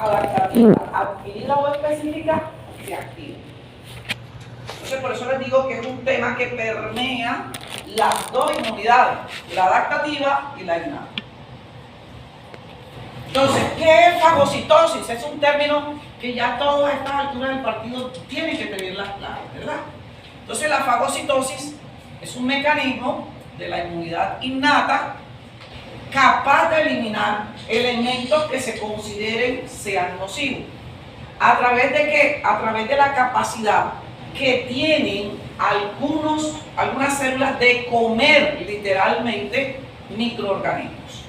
adaptativa, adquirida o específica, se activa. Entonces, por eso les digo que es un tema que permea las dos inmunidades, la adaptativa y la innata. Entonces, ¿qué es fagocitosis? Es un término que ya a todas estas alturas del partido tienen que tener las claves, ¿verdad? Entonces, la fagocitosis es un mecanismo de la inmunidad innata capaz de eliminar elementos que se consideren sean nocivos. ¿A través de qué? A través de la capacidad que tienen algunas células de comer literalmente microorganismos.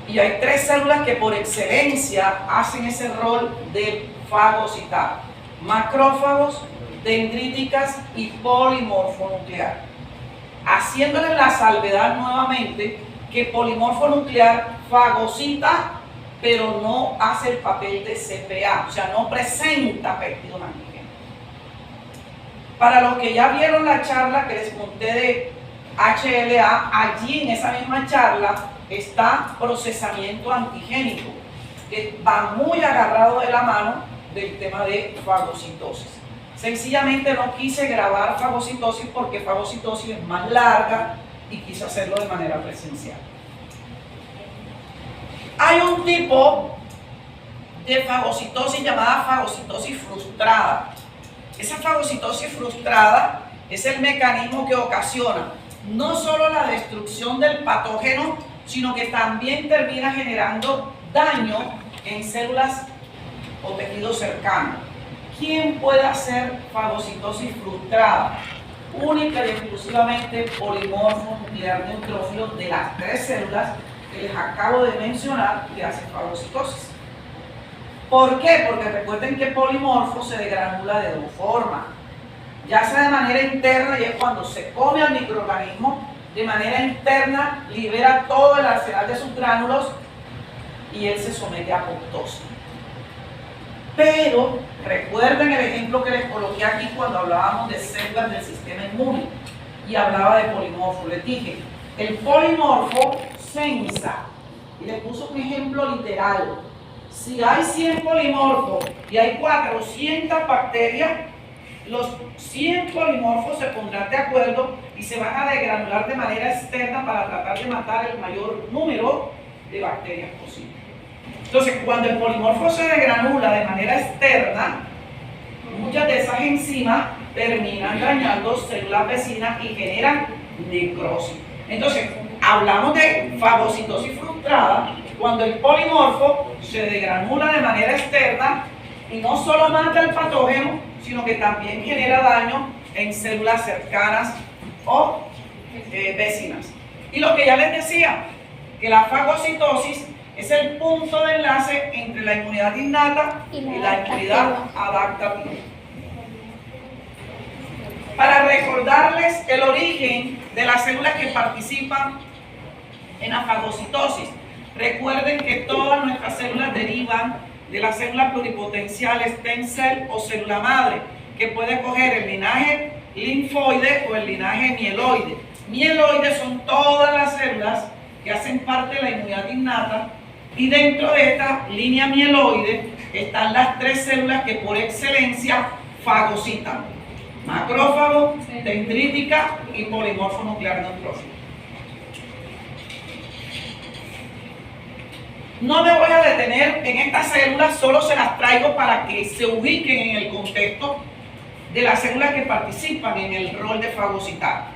Y hay tres células que por excelencia hacen ese rol de fagocitar: macrófagos, dendríticas y polimorfonuclear. Haciéndole la salvedad nuevamente que polimorfonuclear fagocita, pero no hace el papel de CPA, o sea, no presenta péptidos antigénicos. Para los que ya vieron la charla que les conté de HLA, allí en esa misma charla está procesamiento antigénico, que va muy agarrado de la mano del tema de fagocitosis. Sencillamente no quise grabar fagocitosis porque fagocitosis es más larga y quise hacerlo de manera presencial. Hay un tipo de fagocitosis llamada fagocitosis frustrada. Esa fagocitosis frustrada es el mecanismo que ocasiona no solo la destrucción del patógeno, sino que también termina generando daño en células o tejidos cercanos. ¿Quién puede hacer fagocitosis frustrada? Única y exclusivamente polimorfo nuclear neutrófilo de las tres células que les acabo de mencionar que hacen fagocitosis. ¿Por qué? Porque recuerden que polimorfo se degranula de dos formas. Ya sea de manera interna, y es cuando se come al microorganismo, de manera interna libera todo el arsenal de sus gránulos y él se somete a apoptosis. Pero recuerden el ejemplo que les coloqué aquí cuando hablábamos de células del sistema inmune y hablaba de polimorfo. Les dije, el polimorfo sensa, y les puse un ejemplo literal. Si hay 100 polimorfos y hay 400 bacterias, los 100 polimorfos se pondrán de acuerdo y se van a degranular de manera externa para tratar de matar el mayor número de bacterias posible. Entonces, cuando el polimorfo se degranula de manera externa, muchas de esas enzimas terminan dañando células vecinas y generan necrosis. Entonces, hablamos de fagocitosis frustrada cuando el polimorfo se degranula de manera externa y no solo mata el patógeno, sino que también genera daño en células cercanas o vecinas. Y lo que ya les decía, que la fagocitosis es el punto de enlace entre la inmunidad innata y la inmunidad adaptativa. Para recordarles el origen de las células que participan en la fagocitosis, recuerden que todas nuestras células derivan de la célula pluripotencial stem cell o célula madre, que puede coger el linaje linfoide o el linaje mieloide. Mieloides son todas las células que hacen parte de la inmunidad innata, y dentro de esta línea mieloide están las tres células que por excelencia fagocitan: macrófago, dendrítica y polimorfo nuclear neutrófilo. No me voy a detener en estas células, solo se las traigo para que se ubiquen en el contexto de las células que participan en el rol de fagocitar.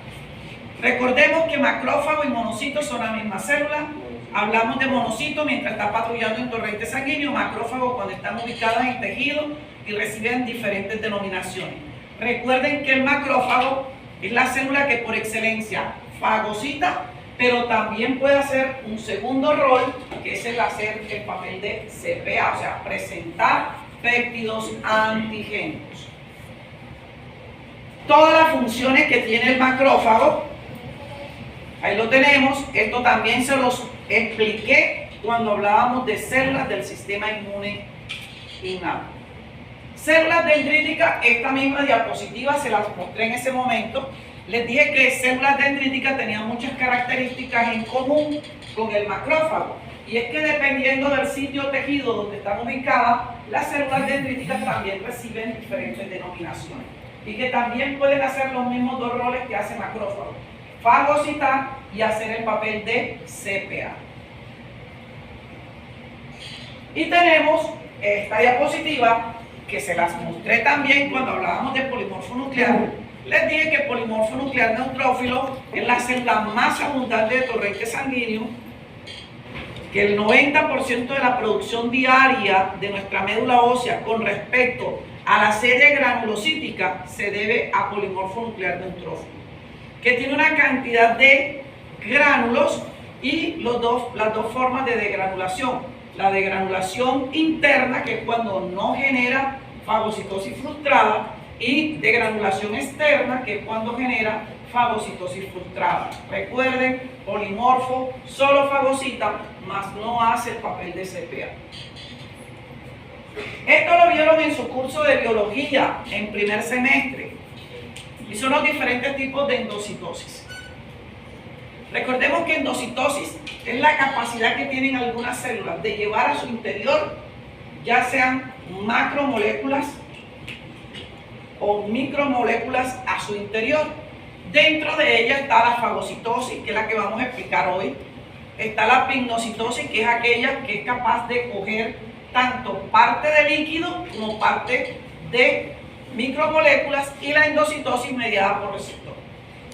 Recordemos que macrófago y monocito son la misma célula. Hablamos de monocito mientras está patrullando en torrente sanguíneo, macrófago cuando están ubicadas en tejido y reciben diferentes denominaciones. Recuerden que el macrófago es la célula que por excelencia fagocita, pero también puede hacer un segundo rol, que es el hacer el papel de CPA, o sea, presentar péptidos antigénicos. Todas las funciones que tiene el macrófago, ahí lo tenemos. Esto también se los expliqué cuando hablábamos de células del sistema inmune innato. Células dendríticas, esta misma diapositiva se las mostré en ese momento. Les dije que células dendríticas tenían muchas características en común con el macrófago, Y es que dependiendo del sitio o tejido donde están ubicadas, las células dendríticas también reciben diferentes denominaciones. Y que también pueden hacer los mismos dos roles que hace macrófago: fagocitar y hacer el papel de CPA. Y tenemos esta diapositiva que se las mostré también cuando hablábamos de polimorfo nuclear. Les dije que el polimorfo nuclear neutrófilo es la célula más abundante de torrente sanguíneo, que el 90% de la producción diaria de nuestra médula ósea con respecto a la serie granulocítica se debe a polimorfo nuclear neutrófilo, que tiene una cantidad de gránulos y las dos formas de degranulación. La degranulación interna, que es cuando no genera fagocitosis frustrada, y degranulación externa, que es cuando genera fagocitosis frustrada. Recuerden, polimorfo solo fagocita, mas no hace el papel de CPA. Esto lo vieron en su curso de biología en primer semestre, y son los diferentes tipos de endocitosis. Recordemos que endocitosis es la capacidad que tienen algunas células de llevar a su interior, ya sean macromoléculas o micromoléculas a su interior. Dentro de ella está la fagocitosis, que es la que vamos a explicar hoy. Está la pignocitosis, que es aquella que es capaz de coger tanto parte de líquido como parte de micromoléculas, y la endocitosis mediada por receptor.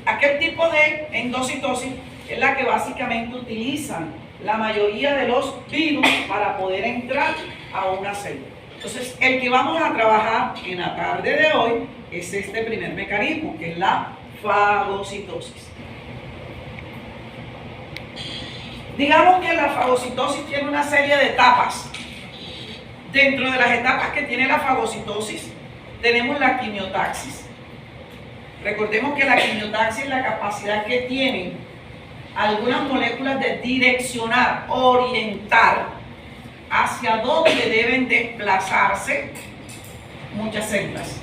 Aquel tipo de endocitosis es la que básicamente utilizan la mayoría de los virus para poder entrar a una célula. Entonces, el que vamos a trabajar en la tarde de hoy es este primer mecanismo, que es la fagocitosis. Digamos que la fagocitosis tiene una serie de etapas. Dentro de las etapas que tiene la fagocitosis, tenemos la quimiotaxis. Recordemos que la quimiotaxis es la capacidad que tienen algunas moléculas de direccionar, orientar hacia dónde deben desplazarse muchas células.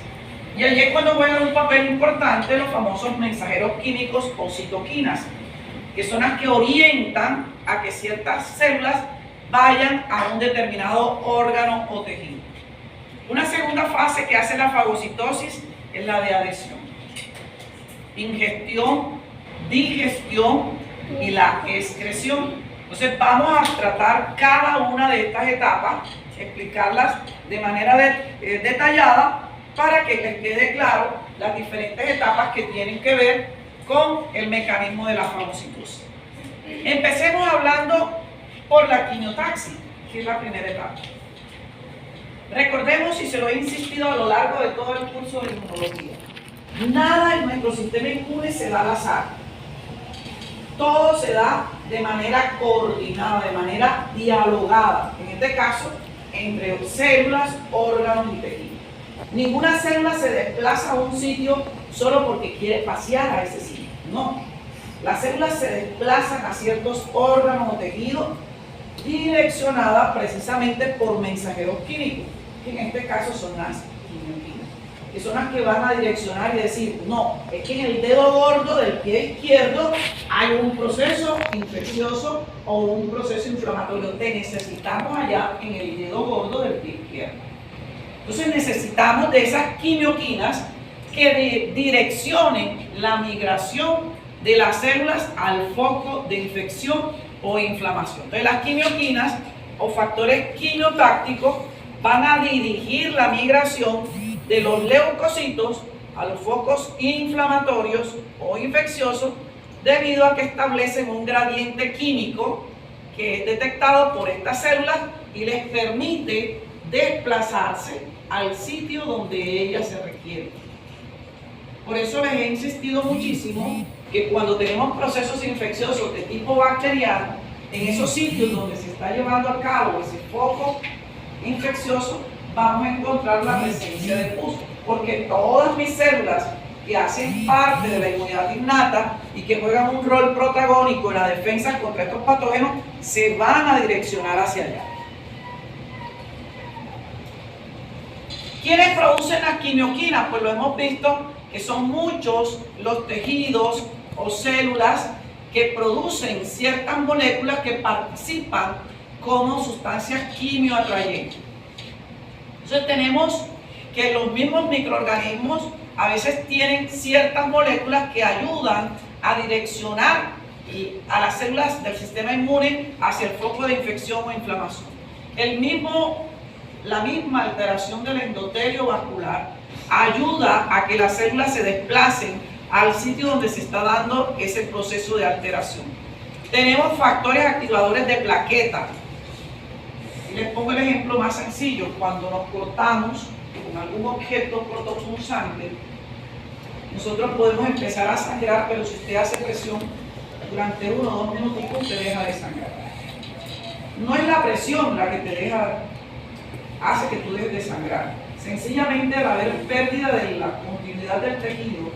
Y allí es cuando juegan un papel importante los famosos mensajeros químicos o citoquinas, que son las que orientan a que ciertas células vayan a un determinado órgano o tejido. Una segunda fase que hace la fagocitosis es la de adhesión. Ingestión, digestión y la excreción. Entonces vamos a tratar cada una de estas etapas, explicarlas de manera detallada para que les quede claro las diferentes etapas que tienen que ver con el mecanismo de la fagocitosis. Empecemos hablando por la quimiotaxis, que es la primera etapa. Recordemos, y se lo he insistido a lo largo de todo el curso de inmunología, nada en nuestro sistema inmune se da al azar. Todo se da de manera coordinada, de manera dialogada. En este caso, entre células, órganos y tejidos. Ninguna célula se desplaza a un sitio solo porque quiere pasear a ese sitio. No. Las células se desplazan a ciertos órganos o tejidos direccionadas precisamente por mensajeros químicos, que en este caso son las quimioquinas, que son las que van a direccionar y decir, no, es que en el dedo gordo del pie izquierdo hay un proceso infeccioso o un proceso inflamatorio, te necesitamos allá en el dedo gordo del pie izquierdo. Entonces necesitamos de esas quimioquinas que direccionen la migración de las células al foco de infección o inflamación. Entonces las quimioquinas o factores quimiotácticos van a dirigir la migración de los leucocitos a los focos inflamatorios o infecciosos, debido a que establecen un gradiente químico que es detectado por estas células y les permite desplazarse al sitio donde ellas se requieren. Por eso les he insistido muchísimo que cuando tenemos procesos infecciosos de tipo bacteriano, en esos sitios donde se está llevando a cabo ese foco infeccioso, vamos a encontrar la presencia de pus, porque todas mis células que hacen parte de la inmunidad innata y que juegan un rol protagónico en la defensa contra estos patógenos se van a direccionar hacia allá. ¿Quiénes producen las quimioquinas? Pues lo hemos visto que son muchos los tejidos o células que producen ciertas moléculas que participan como sustancias quimioatrayentes. Entonces tenemos que los mismos microorganismos a veces tienen ciertas moléculas que ayudan a direccionar a las células del sistema inmune hacia el foco de infección o inflamación. La misma alteración del endotelio vascular ayuda a que las células se desplacen al sitio donde se está dando ese proceso de alteración. Tenemos factores activadores de plaquetas. Y les pongo el ejemplo más sencillo. Cuando nos cortamos con algún objeto cortopunzante, nosotros podemos empezar a sangrar, pero si usted hace presión durante 1 o 2 minutos, usted deja de sangrar. No es la presión la que te hace que tú dejes de sangrar. Sencillamente, al haber pérdida de la continuidad del tejido,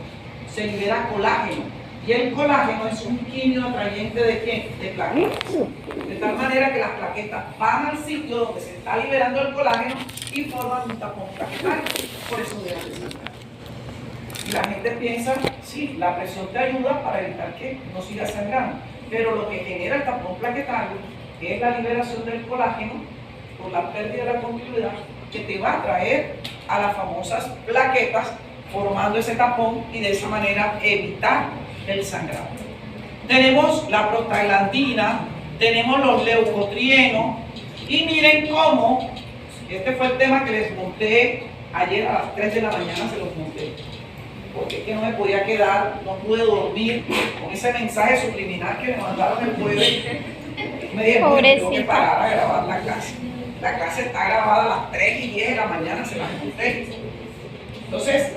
se libera colágeno. Y el colágeno es un quimio atrayente ¿de qué? De plaquetas. De tal manera que las plaquetas van al sitio donde se está liberando el colágeno y forman un tapón plaquetario. Por eso dejan de sangrar. Y la gente piensa, sí, la presión te ayuda para evitar que no siga sangrando. Pero lo que genera el tapón plaquetario es la liberación del colágeno por la pérdida de la continuidad, que te va a traer a las famosas plaquetas formando ese tapón y de esa manera evitar el sangrado. Tenemos la prostaglandina, tenemos los leucotrienos y miren cómo, este fue el tema que les monté ayer a las 3 de la mañana, se los monté, porque es que no me podía quedar, no pude dormir con ese mensaje subliminal que me mandaron el jueves. Me dijeron, bueno, tengo que parar a grabar la clase. La clase está grabada a las 3 y 10 de la mañana, se las monté. Entonces,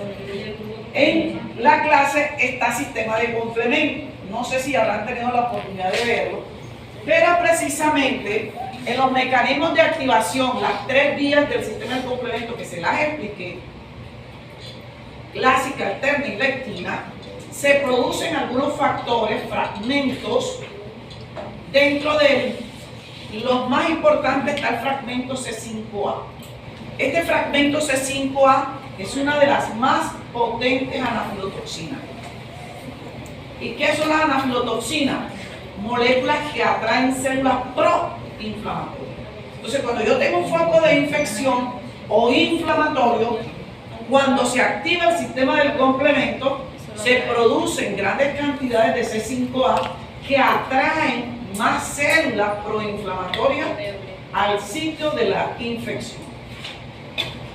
en la clase está sistema de complemento. No sé si habrán tenido la oportunidad de verlo, pero precisamente en los mecanismos de activación, las 3 vías del sistema de complemento que se las expliqué, clásica, alterna y lectina, se producen algunos factores, fragmentos, dentro de los más importantes está el fragmento C5A. Este fragmento C5A es una de las más potentes anafilotoxinas. ¿Y qué son las anafilotoxinas? Moléculas que atraen células proinflamatorias. Entonces, cuando yo tengo un foco de infección o inflamatorio, cuando se activa el sistema del complemento, se producen grandes cantidades de C5A que atraen más células proinflamatorias al sitio de la infección.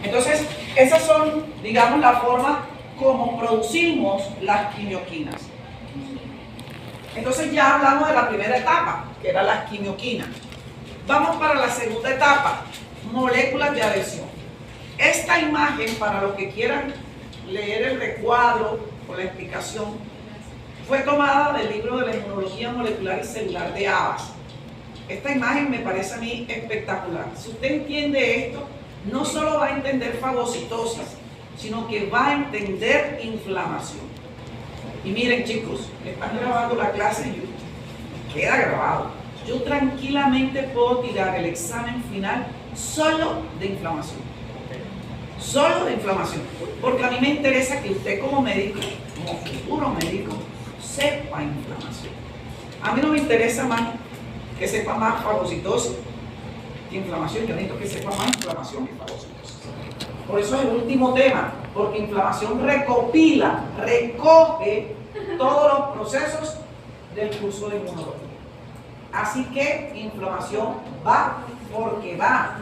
Entonces, esas son, digamos, la forma como producimos las quimioquinas. Entonces ya hablamos de la primera etapa, que era las quimioquinas. Vamos para la segunda etapa, moléculas de adhesión. Esta imagen, para los que quieran leer el recuadro o la explicación, fue tomada del libro de la inmunología molecular y celular de Abbas. Esta imagen me parece a mí espectacular. Si usted entiende esto, no solo va a entender fagocitosis, sino que va a entender inflamación. Y miren, chicos, están grabando la clase y queda grabado. Yo tranquilamente puedo tirar el examen final solo de inflamación. Solo de inflamación. Porque a mí me interesa que usted como médico, como futuro médico, sepa inflamación. A mí no me interesa más que sepa más fagocitosis que inflamación. Yo necesito que sepa más inflamación que fagocitosis. Por eso es el último tema, porque inflamación recopila, recoge todos los procesos del curso de inmunología. Así que inflamación va porque va.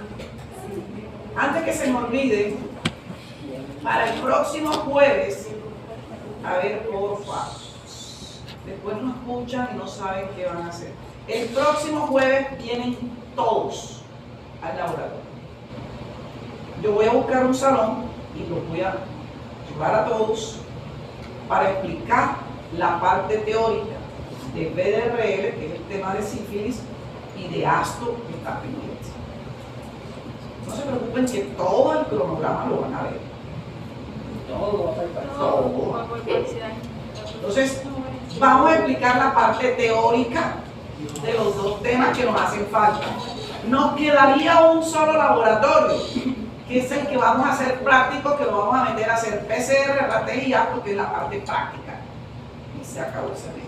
Antes que se me olvide, para el próximo jueves, a ver, por favor, después no escuchan y no saben qué van a hacer. El próximo jueves vienen todos al laboratorio. Yo voy a buscar un salón y los voy a llevar a todos para explicar la parte teórica de BDRL, que es el tema de sífilis, y de ASTO, que está pendiente. No se preocupen que todo el cronograma lo van a ver. Todo va a faltar. Todo. Entonces, vamos a explicar la parte teórica de los 2 temas que nos hacen falta. Nos quedaría un solo laboratorio, que es el que vamos a hacer práctico, que lo vamos a meter a hacer PCR, RT y A, porque es la parte práctica. Y se acabó el semestre.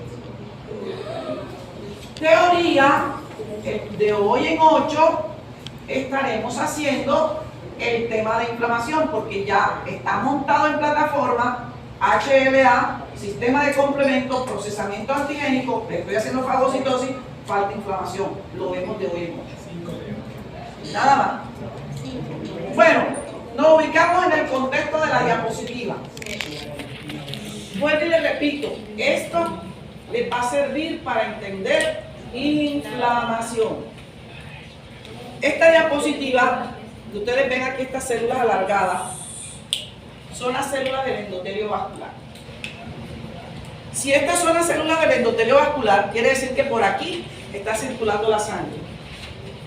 Teoría, de hoy en 8 estaremos haciendo el tema de inflamación, porque ya está montado en plataforma HLA, sistema de complemento, procesamiento antigénico, le estoy haciendo fagocitosis, falta inflamación. Lo vemos de hoy en 8. Nada más. Bueno, nos ubicamos en el contexto de la diapositiva. Bueno, y les repito, esto les va a servir para entender inflamación. Esta diapositiva, que ustedes ven aquí estas células alargadas, son las células del endotelio vascular. Si estas son las células del endotelio vascular, quiere decir que por aquí está circulando la sangre.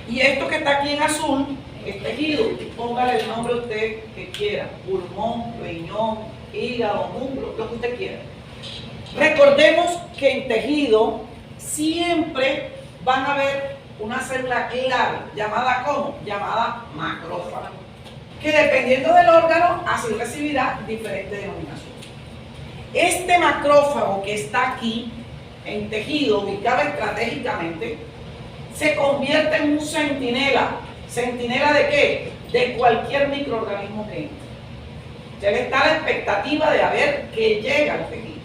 Y esto que está aquí en azul es tejido. Póngale el nombre usted que quiera: pulmón, riñón, hígado, muslo, lo que usted quiera. Recordemos que en tejido siempre van a haber una célula clave, llamada ¿cómo? Llamada macrófago, que dependiendo del órgano, así recibirá diferentes denominaciones. Este macrófago que está aquí, en tejido, ubicado estratégicamente, se convierte en un centinela. ¿Centinela de qué? De cualquier microorganismo que entre. Ya le está la expectativa de a ver qué llega al tejido.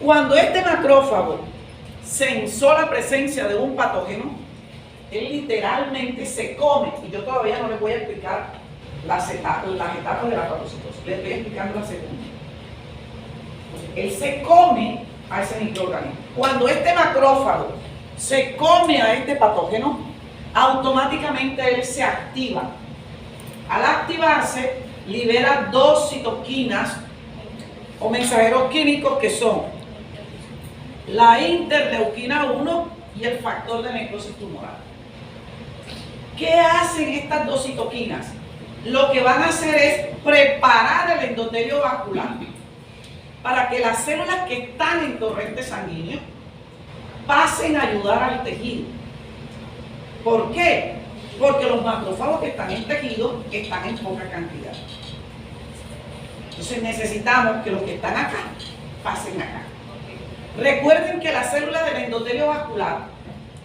Cuando este macrófago sensó la presencia de un patógeno, él literalmente se come, y yo todavía no les voy a explicar las etapas de la fagocitosis, les estoy explicando la segunda. Él se come a ese microorganismo. Cuando este macrófago se come a este patógeno, automáticamente él se activa. Al activarse, libera dos citoquinas o mensajeros químicos que son la interleuquina 1 y el factor de necrosis tumoral. ¿Qué hacen estas dos citoquinas? Lo que van a hacer es preparar el endotelio vascular para que las células que están en torrente sanguíneo pasen a ayudar al tejido. ¿Por qué? Porque los macrófagos que están en tejido están en poca cantidad. Entonces necesitamos que los que están acá pasen acá. Recuerden que las células del endotelio vascular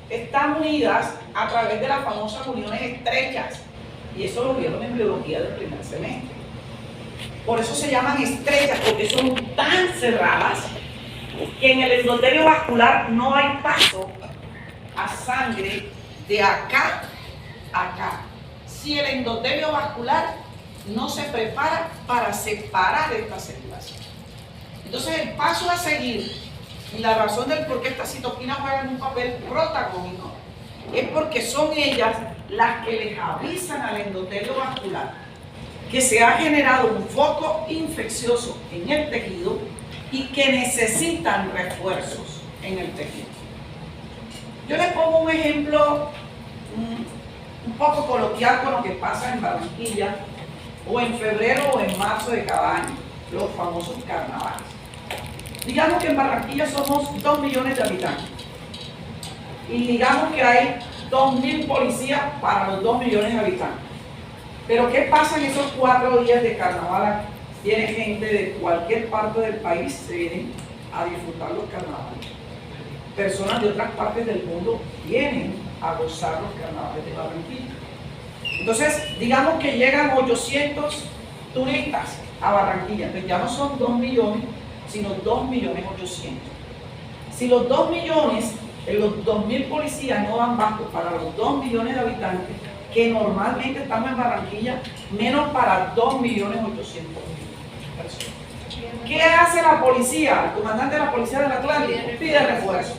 están unidas a través de las famosas uniones estrechas, y eso lo vieron en biología del primer semestre. Por eso se llaman estrechas, porque son tan cerradas que en el endotelio vascular no hay paso a sangre de acá a acá. Si el endotelio vascular no se prepara para separar estas células. Entonces el paso a seguir, y la razón del por qué estas citoquinas juegan un papel protagónico, es porque son ellas las que les avisan al endotelio vascular que se ha generado un foco infeccioso en el tejido y que necesitan refuerzos en el tejido. Yo les pongo un ejemplo un poco coloquial con lo que pasa en Barranquilla, o en febrero o en marzo de cada año, los famosos carnavales. Digamos que en Barranquilla somos 2 millones de habitantes y digamos que hay 2.000 policías para los 2 millones de habitantes. Pero ¿qué pasa en esos 4 días de carnaval? Viene gente de cualquier parte del país, se vienen a disfrutar los carnavales. Personas de otras partes del mundo vienen a gozar los carnavales de Barranquilla. Entonces, digamos que llegan 800 turistas a Barranquilla, entonces ya no son 2 millones, sino 2.800.000. Si los 2 millones, los 2.000 policías no dan basto para los 2 millones de habitantes que normalmente estamos en Barranquilla, menos para 2.800.000 personas. ¿Qué hace la policía? El comandante de la policía del Atlántico pide refuerzo.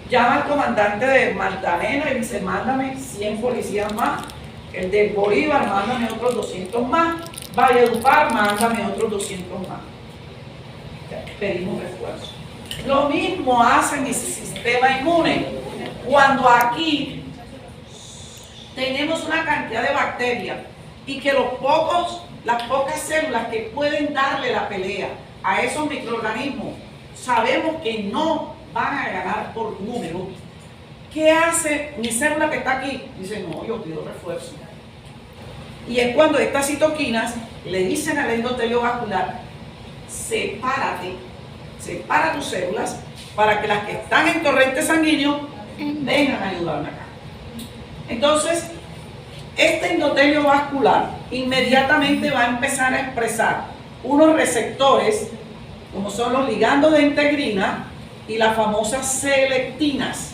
Llama al comandante de Magdalena y dice: mándame 100 policías más. El de Bolívar, mándame otros 200 más. Valledupar, mándame otros 200 más. Pedimos refuerzo. Lo mismo hace mi sistema inmune. Cuando aquí tenemos una cantidad de bacterias y que las pocas células que pueden darle la pelea a esos microorganismos, sabemos que no van a ganar por número. ¿Qué hace mi célula que está aquí? Dice: no, yo pido refuerzo. Y es cuando estas citoquinas le dicen al endotelio vascular: sepárate, separa tus células para que las que están en torrente sanguíneo vengan a ayudarme acá. Entonces, este endotelio vascular inmediatamente va a empezar a expresar unos receptores, como son los ligandos de integrina y las famosas C-lectinas.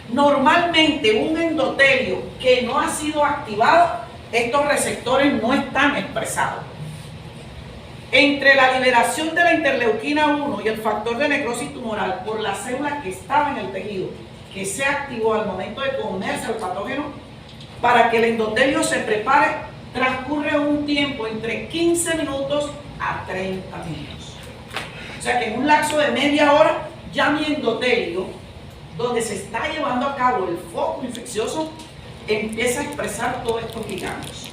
Normalmente un endotelio que no ha sido activado, estos receptores no están expresados. Entre la liberación de la interleuquina 1 y el factor de necrosis tumoral por la célula que estaba en el tejido, que se activó al momento de comerse el patógeno, para que el endotelio se prepare, transcurre un tiempo entre 15 minutos a 30 minutos. O sea que en un lapso de media hora, ya mi endotelio, donde se está llevando a cabo el foco infeccioso, empieza a expresar todos estos ligandos.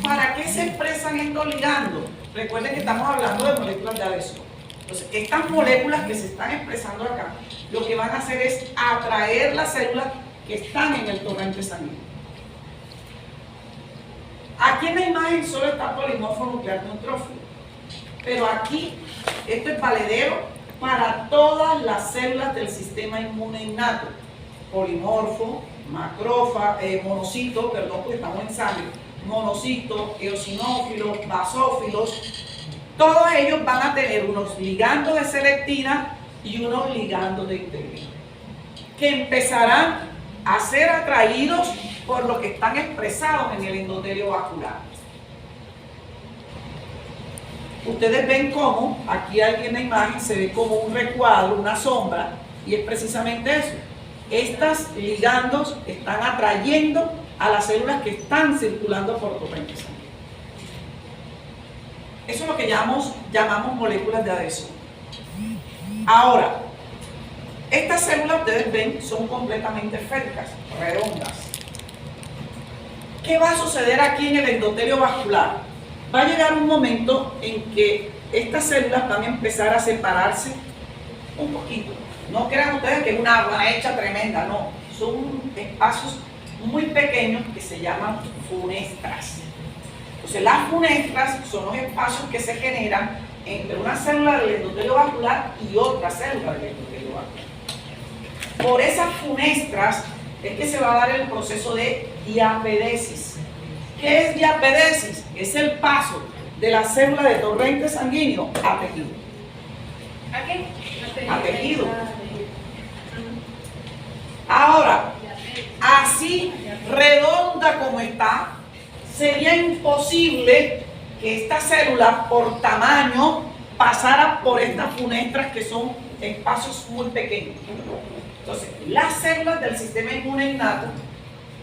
¿Para qué se expresan estos ligandos? Recuerden que estamos hablando de moléculas de adhesión. Entonces, estas moléculas que se están expresando acá, lo que van a hacer es atraer las células que están en el torrente sanguíneo. Aquí en la imagen solo está polimorfo nuclear neutrófilo, pero aquí esto es valedero para todas las células del sistema inmune innato. Polimorfo, monocito, perdón, porque estamos en sangre, monocitos, eosinófilos, basófilos, todos ellos van a tener unos ligandos de selectina y unos ligandos de integrina, que empezarán a ser atraídos por lo que están expresados en el endotelio vascular. Ustedes ven cómo, aquí en la imagen se ve como un recuadro, una sombra, y es precisamente eso. Estos ligandos están atrayendo a las células que están circulando por torrente sanguíneo. Eso es lo que llamamos moléculas de adhesión. Ahora, estas células, ustedes ven, son completamente esféricas, redondas. ¿Qué va a suceder aquí en el endotelio vascular? Va a llegar un momento en que estas células van a empezar a separarse un poquito. No crean ustedes que es una brecha tremenda, no. Son espacios muy pequeños que se llaman funestras. Entonces, las funestras son los espacios que se generan entre una célula del endotelio vascular y otra célula del endotelio vascular. Por esas funestras es que se va a dar el proceso de diapedesis. ¿Qué es diapedesis? Es el paso de la célula de torrente sanguíneo a tejido. ¿A qué? A tejido. Ahora, así redonda como está, sería imposible que esta célula por tamaño pasara por estas funestras, que son espacios muy pequeños. Entonces, las células del sistema inmune innato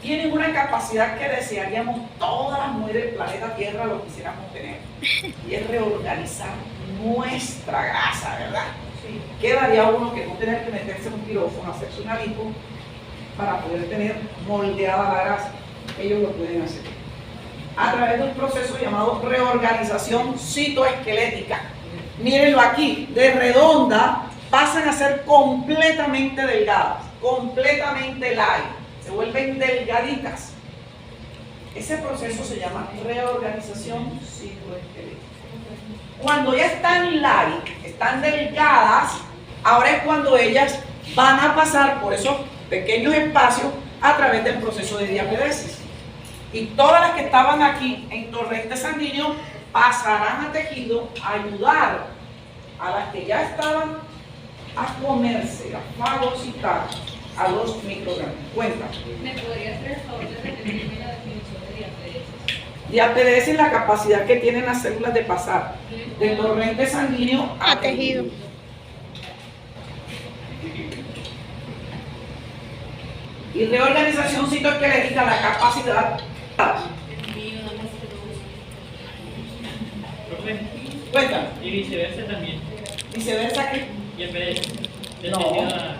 tienen una capacidad que desearíamos todas las mujeres del planeta Tierra lo quisiéramos tener, y es reorganizar nuestra grasa, ¿verdad? Sí. Quedaría uno que no tener que meterse en un quirófano, hacerse una lipo para poder tener moldeada la grasa. Ellos lo pueden hacer a través de un proceso llamado reorganización citoesquelética. Mírenlo aquí, de redonda pasan a ser completamente delgadas, completamente light, se vuelven delgaditas. Ese proceso se llama reorganización citoesquelética. Cuando ya están light, están delgadas, ahora es cuando ellas van a pasar por esos pequeños espacios a través del proceso de diapedesis. Y todas las que estaban aquí en torrente sanguíneo pasarán a tejido a ayudar a las que ya estaban a comerse, a fagocitar a los microorganismos. Cuéntame. ¿Me podría hacer el favor de repetirme la definición de diapedesis? Diapedesis es la capacidad que tienen las células de pasar del torrente sanguíneo a tejido. Y reorganización citoesquelética, la capacidad. Cuéntame. Y viceversa también. ¿Viceversa qué? No,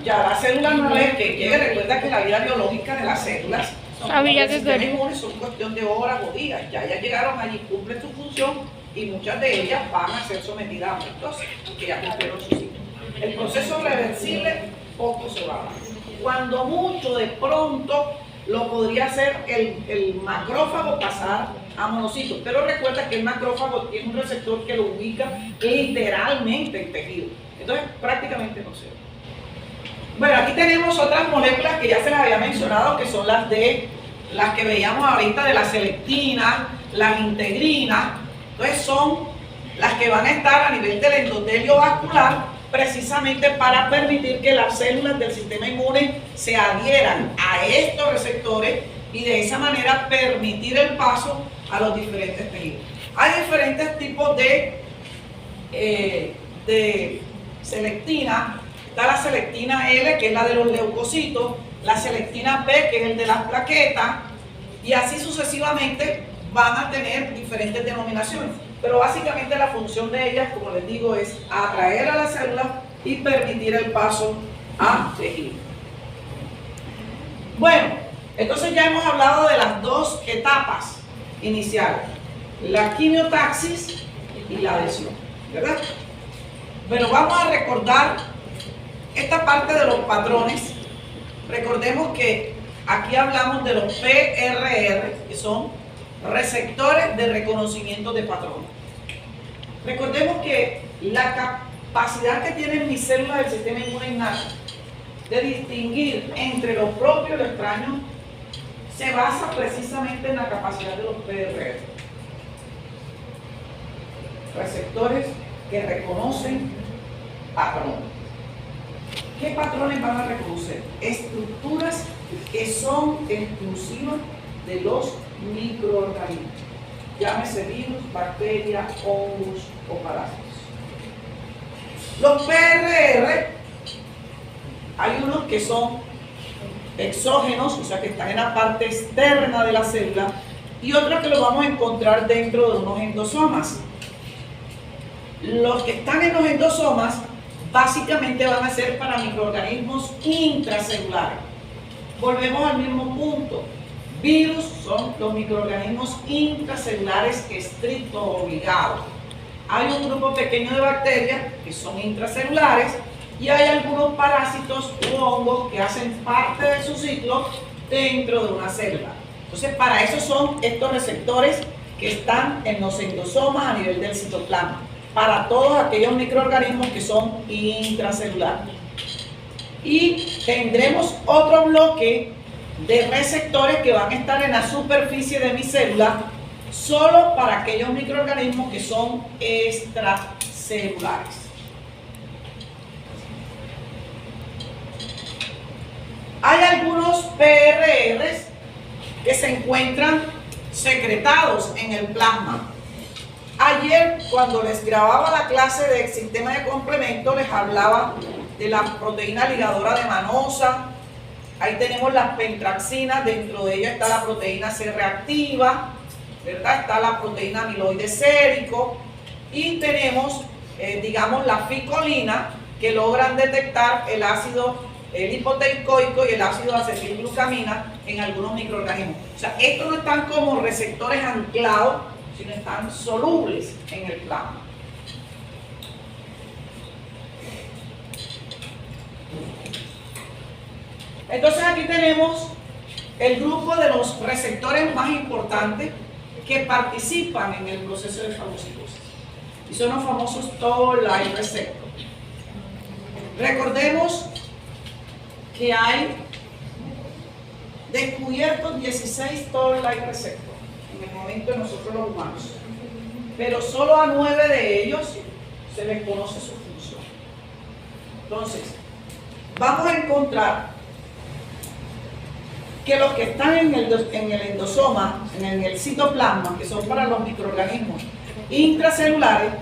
ya la célula no es que llegue. Recuerda que la vida biológica de las células son cuestión de horas o días. Ya llegaron allí, cumplen su función y muchas de ellas van a ser sometidas a entonces, que ya cumplieron su ciclo. El proceso reversible poco se va a dar. Cuando mucho, de pronto, lo podría hacer el macrófago pasar a monocitos. Pero recuerda que el macrófago tiene un receptor que lo ubica literalmente en tejido. Entonces, prácticamente no se ve. Bueno, aquí tenemos otras moléculas que ya se las había mencionado, que son las que veíamos ahorita, de la selectina, las integrinas. Entonces son las que van a estar a nivel del endotelio vascular, precisamente para permitir que las células del sistema inmune se adhieran a estos receptores y de esa manera permitir el paso a los diferentes tejidos. Hay diferentes tipos de selectina. Está la selectina L, que es la de los leucocitos, la selectina B, que es el de las plaquetas, y así sucesivamente van a tener diferentes denominaciones. Pero básicamente la función de ellas, como les digo, es atraer a las células y permitir el paso a tejido. Bueno, entonces ya hemos hablado de las dos etapas iniciales, la quimiotaxis y la adhesión, ¿verdad? Pero vamos a recordar esta parte de los patrones. Recordemos que aquí hablamos de los PRR, que son receptores de reconocimiento de patrones. Recordemos que la capacidad que tienen mis células del sistema inmune innato de distinguir entre lo propio y lo extraño se basa precisamente en la capacidad de los PRR. Receptores que reconocen patrones. ¿Qué patrones van a reconocer? Estructuras que son exclusivas de los microorganismos. Llámese virus, bacterias, hongos o parásitos. Los PRR, hay unos que son exógenos, o sea que están en la parte externa de la célula, y otros que los vamos a encontrar dentro de unos endosomas. Los que están en los endosomas básicamente van a ser para microorganismos intracelulares. Volvemos al mismo punto. Virus son los microorganismos intracelulares estrictos o obligados. Hay un grupo pequeño de bacterias que son intracelulares y hay algunos parásitos u hongos que hacen parte de su ciclo dentro de una célula. Entonces, para eso son estos receptores que están en los endosomas a nivel del citoplasma, para todos aquellos microorganismos que son intracelulares. Y tendremos otro bloque de receptores que van a estar en la superficie de mi célula, solo para aquellos microorganismos que son extracelulares. Hay algunos PRRs que se encuentran secretados en el plasma. Ayer, cuando les grababa la clase de sistema de complemento, les hablaba de la proteína ligadora de manosa. Ahí tenemos las pentraxinas, dentro de ella está la proteína C reactiva, ¿verdad? Está la proteína amiloide sérico y tenemos, digamos, la ficolina, que logran detectar el ácido lipoteicoico y el ácido acetilglucamina en algunos microorganismos. O sea, estos no están como receptores anclados, sino están solubles en el plasma. Entonces aquí tenemos el grupo de los receptores más importantes que participan en el proceso de fagocitosis. Y son los famosos Toll-like receptors. Recordemos que hay descubiertos 16 Toll-like receptors en el momento de nosotros los humanos, pero solo a 9 de ellos se les conoce su función. Entonces, vamos a encontrar que los que están en el endosoma, en el citoplasma, que son para los microorganismos intracelulares,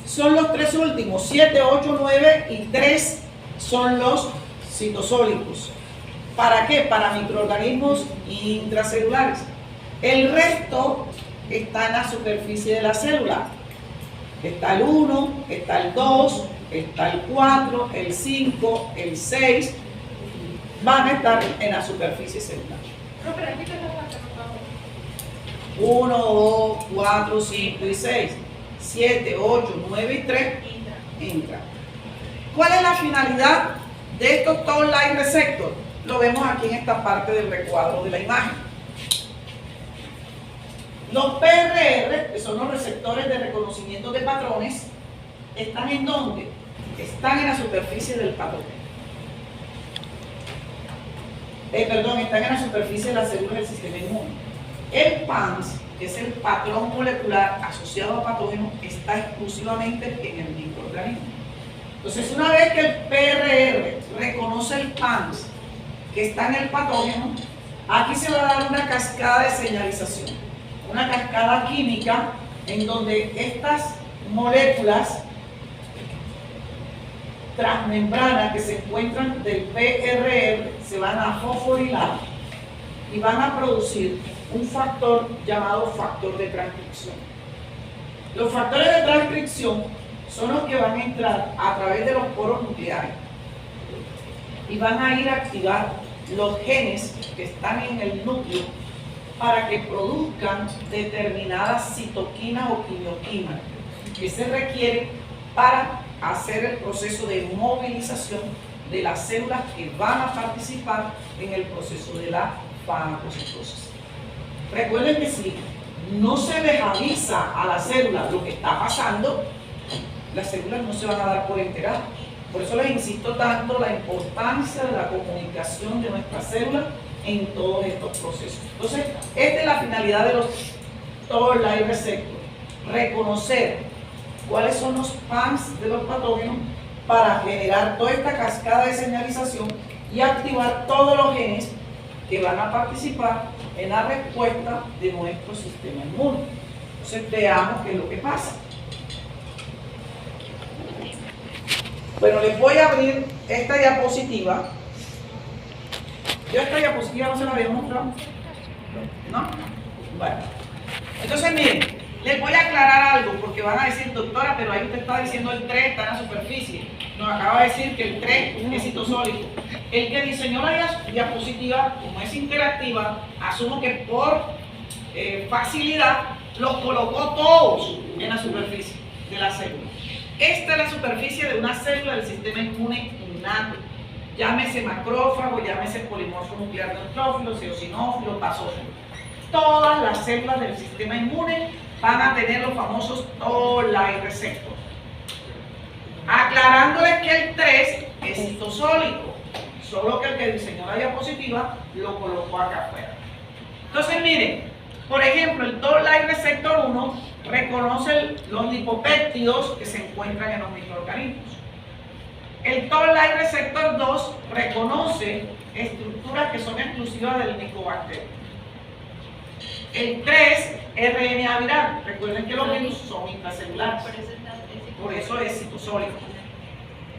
son los tres últimos, 7, 8, 9 y 3 son los citosólicos. ¿Para qué? Para microorganismos intracelulares. El resto está en la superficie de la célula. Está el 1, está el 2, está el 4, el 5, el 6. Van a estar en la superficie celular. 1, 2, 4, 5 y 6. 7, 8, 9 y 3 entra. ¿Cuál es la finalidad de estos Toll-like receptors? Lo vemos aquí en esta parte del recuadro de la imagen. Los PRR, que son los receptores de reconocimiento de patrones, ¿están en dónde? Están en la superficie del patrón. están en la superficie de las células del sistema inmune. El PANS, que es el patrón molecular asociado a patógenos, está exclusivamente en el microorganismo. Entonces, una vez que el PRR reconoce el PANS que está en el patógeno, aquí se va a dar una cascada de señalización, una cascada química en donde estas moléculas transmembranas que se encuentran del PRR se van a fosforilar y van a producir un factor llamado factor de transcripción. Los factores de transcripción son los que van a entrar a través de los poros nucleares y van a ir a activar los genes que están en el núcleo para que produzcan determinadas citoquinas o quimioquinas que se requieren para hacer el proceso de movilización de las células que van a participar en el proceso de la fagocitosis. Recuerden que si no se les avisa a la célula lo que está pasando, las células no se van a dar por enteradas. Por eso les insisto tanto la importancia de la comunicación de nuestras células en todos estos procesos. Entonces, esta es la finalidad de los Toll-like receptors: reconocer cuáles son los PANS de los patógenos para generar toda esta cascada de señalización y activar todos los genes que van a participar en la respuesta de nuestro sistema inmune. Entonces, veamos qué es lo que pasa. Bueno, les voy a abrir esta diapositiva. Yo esta diapositiva no se la había mostrado, ¿no? Bueno, entonces miren, les voy a aclarar algo, porque van a decir, doctora, pero ahí usted está diciendo el 3 está en la superficie. Nos acaba de decir que el 3 es citosólico. El que diseñó la diapositiva, como es interactiva, asumo que por facilidad los colocó todos en la superficie de la célula. Esta es la superficie de una célula del sistema inmune innato. Llámese macrófago, llámese polimorfo nuclear neutrófilo, eosinófilo, basófilo. Todas las células del sistema inmune van a tener los famosos Toll-like receptors. Aclarándoles que el 3 es citosólico, solo que el que diseñó la diapositiva lo colocó acá afuera. Entonces miren, por ejemplo, el Toll-like receptor 1 reconoce los lipopéptidos que se encuentran en los microorganismos. El Toll-like receptor 2 reconoce estructuras que son exclusivas del micobacterio. El 3, RNA viral. Recuerden que los virus son intracelulares, por eso es citosólico.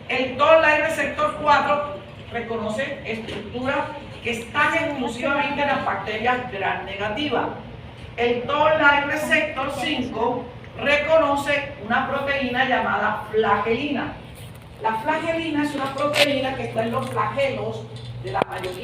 El Toll-like receptor 4 reconoce estructuras que están exclusivamente en las bacterias gram negativas. El Toll-like receptor 5 reconoce una proteína llamada flagelina. La flagelina es una proteína que está en los flagelos de la mayoría